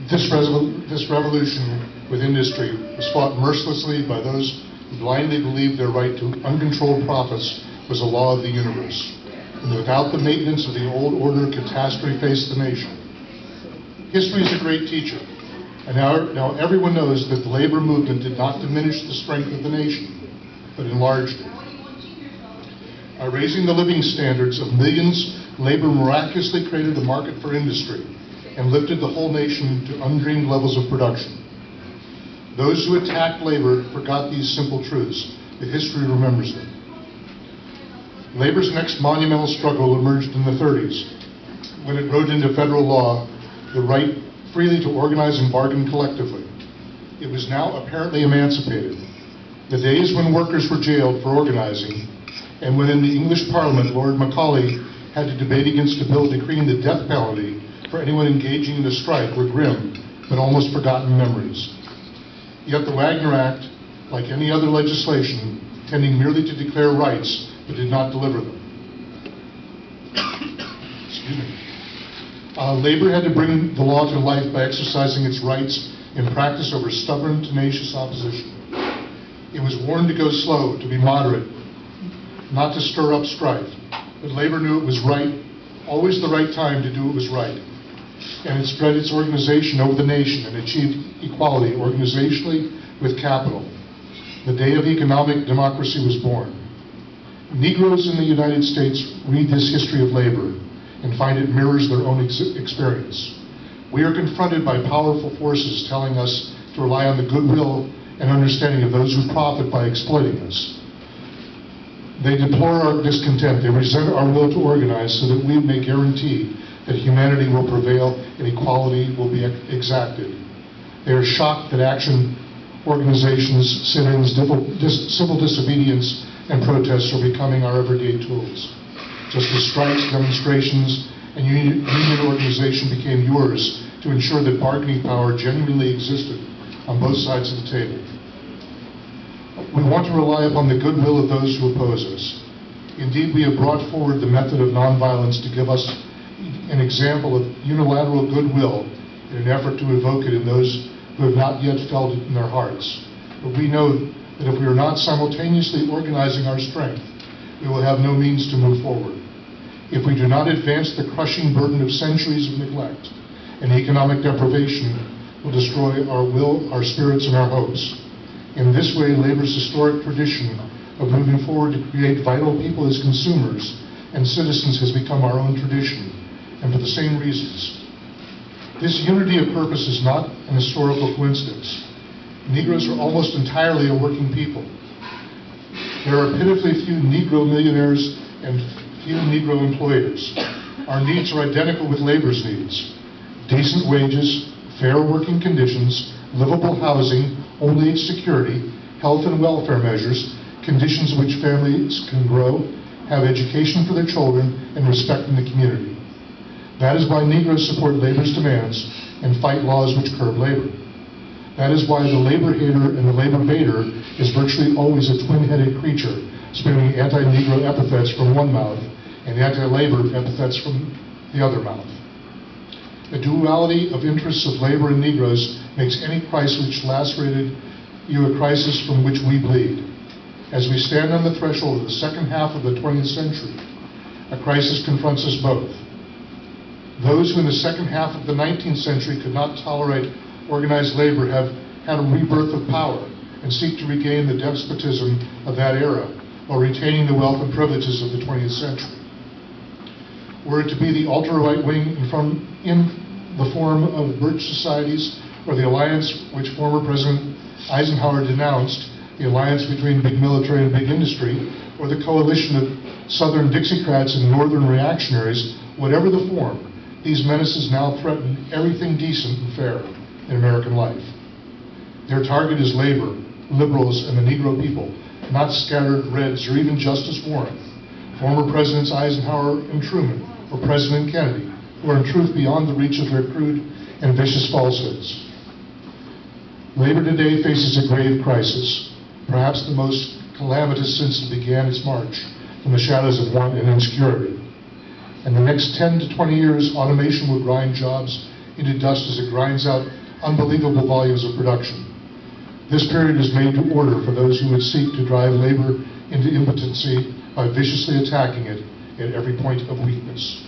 This revolution with industry was fought mercilessly by those who blindly believed their right to uncontrolled profits was a law of the universe. And without the maintenance of the old order, catastrophe faced the nation. History is a great teacher, and now everyone knows that the labor movement did not diminish the strength of the nation, but enlarged it. By raising the living standards of millions, labor miraculously created a market for industry and lifted the whole nation to undreamed levels of production. Those who attacked labor forgot these simple truths, but history remembers them. Labor's next monumental struggle emerged in the 30s, when it wrote into federal law the right freely to organize and bargain collectively. It was now apparently emancipated. The days when workers were jailed for organizing, and when in the English Parliament Lord Macaulay had to debate against a bill decreeing the death penalty for anyone engaging in a strike, were grim, but almost forgotten memories. Yet the Wagner Act, like any other legislation, tending merely to declare rights, but did not deliver them. Excuse me. Labor had to bring the law to life by exercising its rights in practice over stubborn, tenacious opposition. It was warned to go slow, to be moderate, not to stir up strife. But labor knew it was right, always the right time to do what was right. And it spread its organization over the nation and achieved equality organizationally with capital. The day of economic democracy was born. Negroes in the United States read this history of labor and find it mirrors their own experience. We are confronted by powerful forces telling us to rely on the goodwill and understanding of those who profit by exploiting us. They deplore our discontent. They resent our will to organize so that we may guarantee that humanity will prevail and equality will be exacted. They are shocked that action organizations, sit-ins, civil disobedience, and protests are becoming our everyday tools. Just as strikes, demonstrations, and union organization became yours to ensure that bargaining power genuinely existed on both sides of the table. We want to rely upon the goodwill of those who oppose us. Indeed, we have brought forward the method of nonviolence to give us an example of unilateral goodwill in an effort to evoke it in those who have not yet felt it in their hearts. But we know that if we are not simultaneously organizing our strength, we will have no means to move forward. If we do not advance, the crushing burden of centuries of neglect and economic deprivation will destroy our will, our spirits, and our hopes. In this way, labor's historic tradition of moving forward to create vital people as consumers and citizens has become our own tradition, and for the same reasons. This unity of purpose is not an historical coincidence. Negroes are almost entirely a working people. There are pitifully few Negro millionaires and few Negro employers. Our needs are identical with labor's needs. Decent wages, fair working conditions, livable housing, old age security, health and welfare measures, conditions in which families can grow, have education for their children, and respect in the community. That is why Negroes support labor's demands and fight laws which curb labor. That is why the labor hater and the labor baiter is virtually always a twin-headed creature, spewing anti-Negro epithets from one mouth and anti-labor epithets from the other mouth. The duality of interests of labor and Negroes makes any crisis which lacerated you a crisis from which we bleed. As we stand on the threshold of the second half of the 20th century, a crisis confronts us both. Those who in the second half of the 19th century could not tolerate organized labor have had a rebirth of power and seek to regain the despotism of that era while retaining the wealth and privileges of the 20th century. Were it to be the ultra-right wing in the form of birch societies, or the alliance which former President Eisenhower denounced, the alliance between big military and big industry, or the coalition of Southern Dixiecrats and Northern reactionaries, whatever the form, these menaces now threaten everything decent and fair in American life. Their target is labor, liberals, and the Negro people, not scattered Reds or even Justice Warren, former Presidents Eisenhower and Truman, or President Kennedy, who are in truth beyond the reach of their crude and vicious falsehoods. Labor today faces a grave crisis, perhaps the most calamitous since it began its march from the shadows of want and insecurity. and the next 10 to 20 years, automation will grind jobs into dust as it grinds out unbelievable volumes of production. This period is made to order for those who would seek to drive labor into impotency by viciously attacking it at every point of weakness.